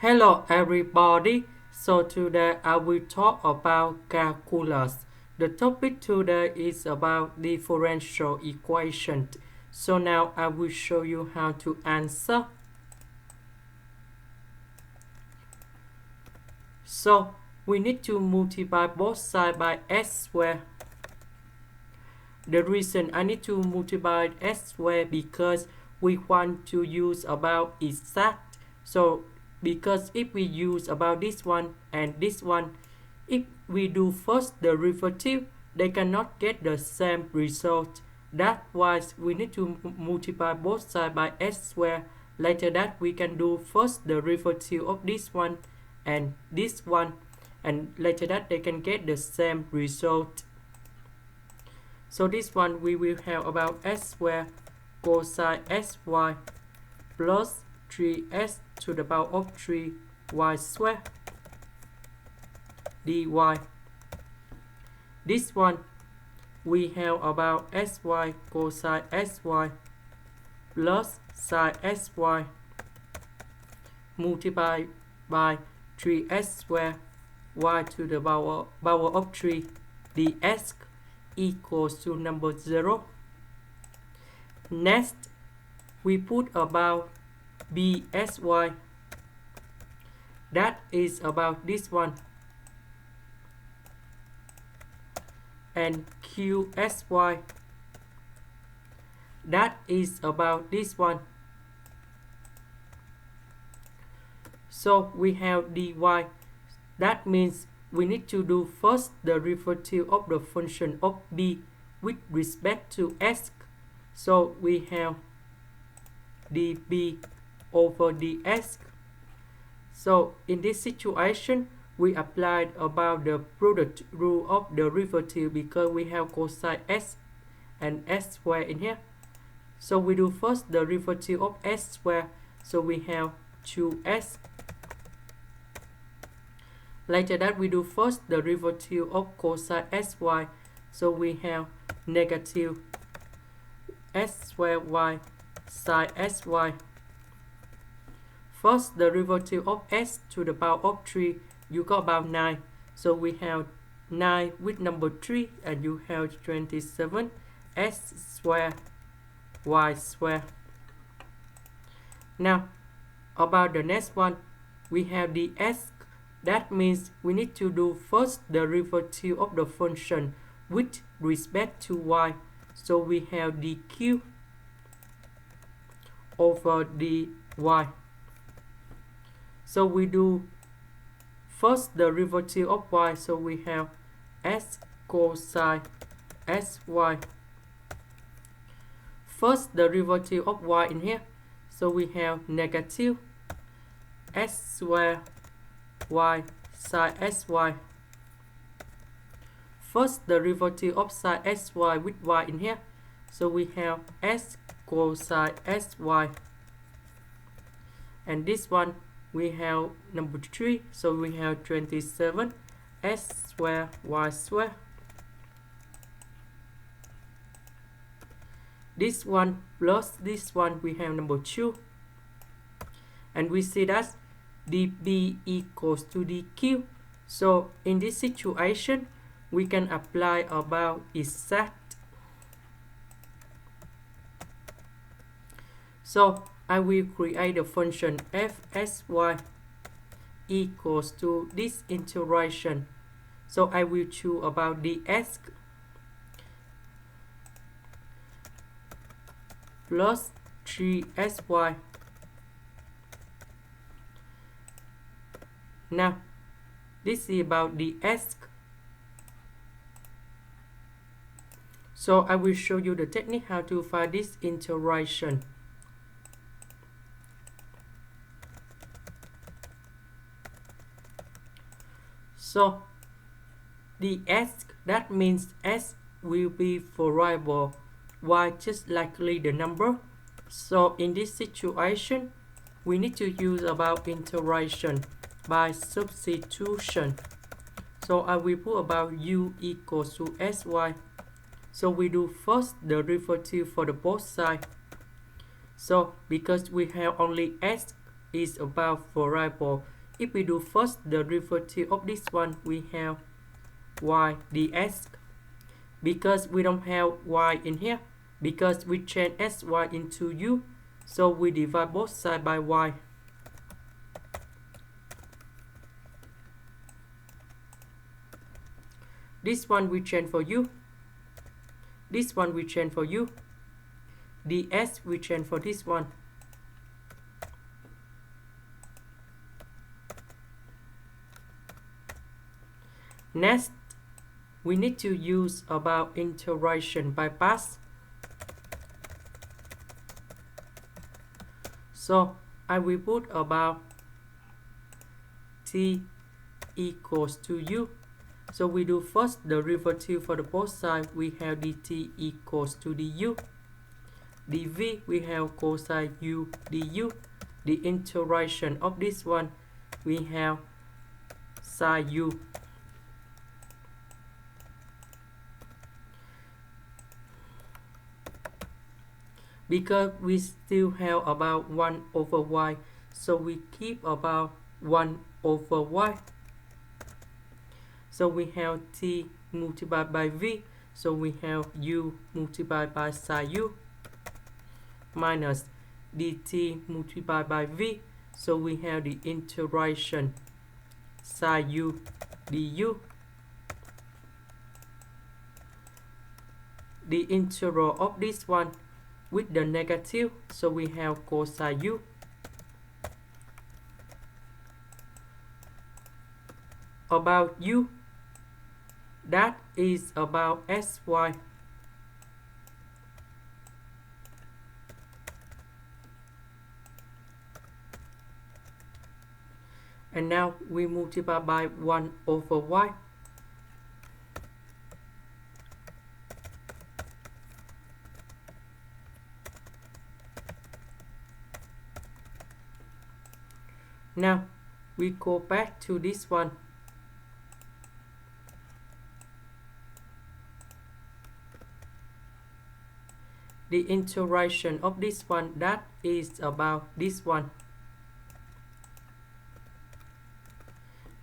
Hello everybody, so today I will talk about calculus. The topic today is about differential equation. So now I will show you how to answer. So we need to multiply both sides by s squared. The reason I need to multiply s squared because we want to use about exact. So because if we use about this one and this one, if we do first derivative, they cannot get the same result. That's why we need to multiply both sides by s squared. Later that we can do first derivative of this one and this one, and later that they can get the same result. So this one we will have about s squared cosine xy plus 3x to the power of 3y squared dy. This one we have about sy cosine xy plus sine xy multiplied by 3x squared y to the power of 3 dx equals to number 0. Next, we put about bsy, that is about this one, and qsy, that is about this one. So we have dy, that means we need to do first the derivative of the function of b with respect to s. So we have db over dx. So in this situation, we applied about the product rule of derivative because we have cosine s and s squared in here. So we do first the derivative of s squared. So we have 2s. Later that we do first the derivative of cosine xy. So we have negative s squared y sine xy. First the derivative of s to the power of 3, you got about 9. So we have 9 with number 3 and you have 27 s squared y squared. Now about the next one, we have the s. That means we need to do first the derivative of the function with respect to y. So we have dq over dy. So we do first the derivative of y. So we have s cosine xy. First the derivative of y in here. So we have negative s squared y sine xy. First the derivative of sine xy with y in here. So we have s cosine xy. And this one we have number 3. So we have 27 s squared y squared. This one plus this one we have number 2. And we see that db equals to dq. So in this situation, we can apply about exact. So I will create a function fxy equals to this integration. So I will choose about dx plus 3xy. Now, this is about the s. So I will show you the technique how to find this integration. So the s, that means s will be variable, y just likely the number. So in this situation, we need to use about integration by substitution. So I will put about u equals to sy. So we do first the derivative for the both sides. So because we have only s is about variable, If we do first the derivative of this one, we have y dx. Because we don't have y in here, because we change sy into u, so we divide both sides by y. This one we change for u. This one we change for u. ds we change for this one. Next, we need to use about integration by parts. So I will put about t equals to u. So we do first the derivative for the both sides. We have dt equals to du. dv we have cosine u du. The integration of this one we have sine u. Because we still have about 1 over y, so we keep about 1 over y. So we have t multiplied by v, so we have u multiplied by sine u minus dt multiplied by v, so we have the integration sine u du. The integral of this one with the negative, so we have cosine u about u, that is about sy. And now we multiply by 1 over y. Now we go back to this one. The integration of this one, that is about this one.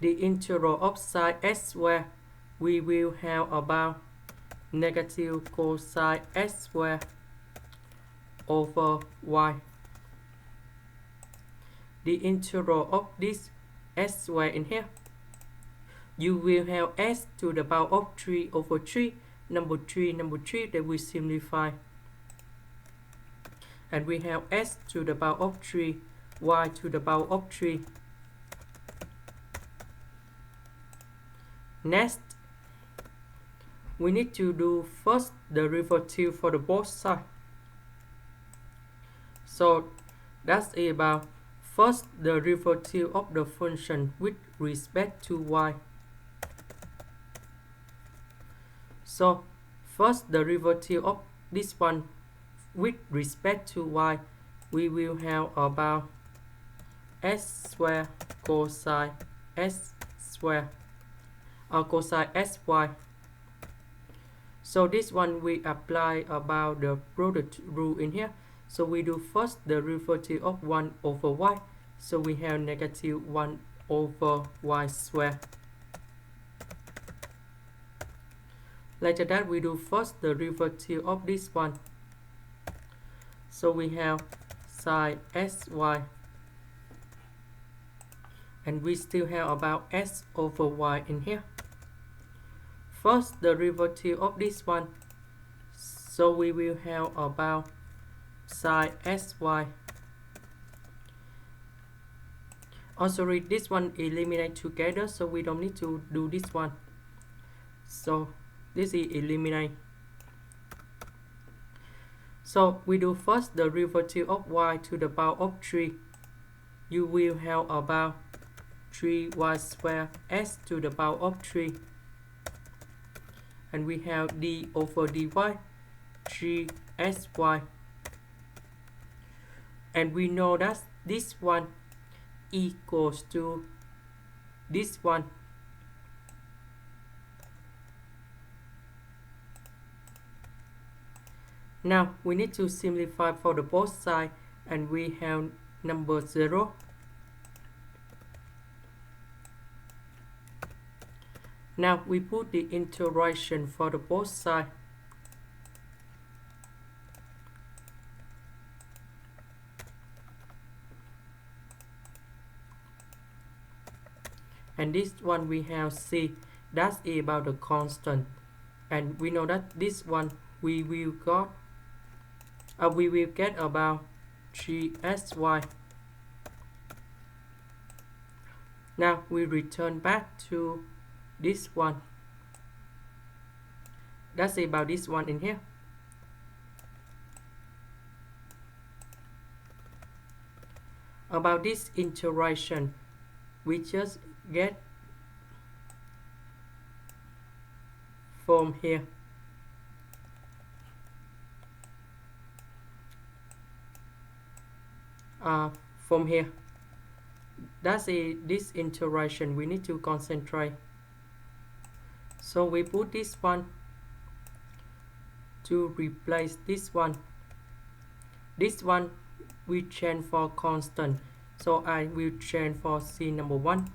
The integral of sine s squared, we will have about negative cosine s squared over y. The integral of this s squared in here, you will have s to the power of 3 over 3, number 3, that we simplify. And we have s to the power of 3, y to the power of 3. Next, we need to do first the derivative for the both sides. So that's about first the derivative of the function with respect to y. So first the derivative of this one with respect to y, we will have about s squared cosine s squared or cosine sy. So this one we apply about the product rule in here. So we do first the derivative of 1 over y. So we have negative 1 over y squared. Later that we do first the derivative of this one. So we have sine sy. And we still have about s over y in here. First the derivative of this one. So we will have about sine sy. Also read this one eliminate together, so we don't need to do this one. So this is eliminate. So we do first the derivative of y to the power of 3. You will have about 3y squared s to the power of 3. And we have d over dy 3sy. And we know that this one equals to this one. Now we need to simplify for the both sides, and we have number 0 Now we put the integration for the both sides. And this one we have C, that's about the constant. And we know that this one we will get about 3xy. Now we return back to this one. That's about this one in here. About this integration, we just get from here. From here. That's this integration we need to concentrate. So we put this one to replace this one. This one we change for constant. So I will change for C number 1.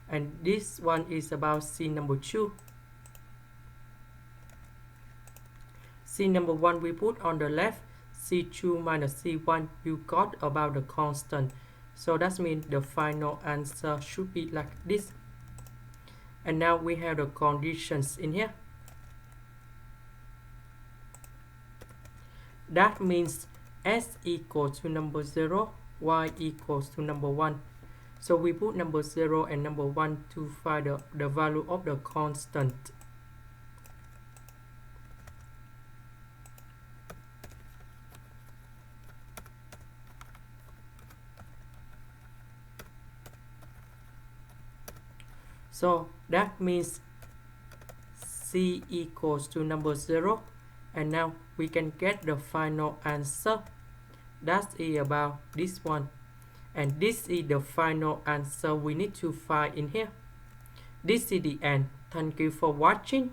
And this one is about C number 2. C number 1 we put on the left. C2 minus C1 you got about the constant. So that means the final answer should be like this. And now we have the conditions in here. That means S equals to number 0, Y equals to number 1. So we put number 0 and number 1 to find the value of the constant. So that means C equals to number 0. And now we can get the final answer. That's about this one. And this is the final answer we need to find in here. This is the end. Thank you for watching.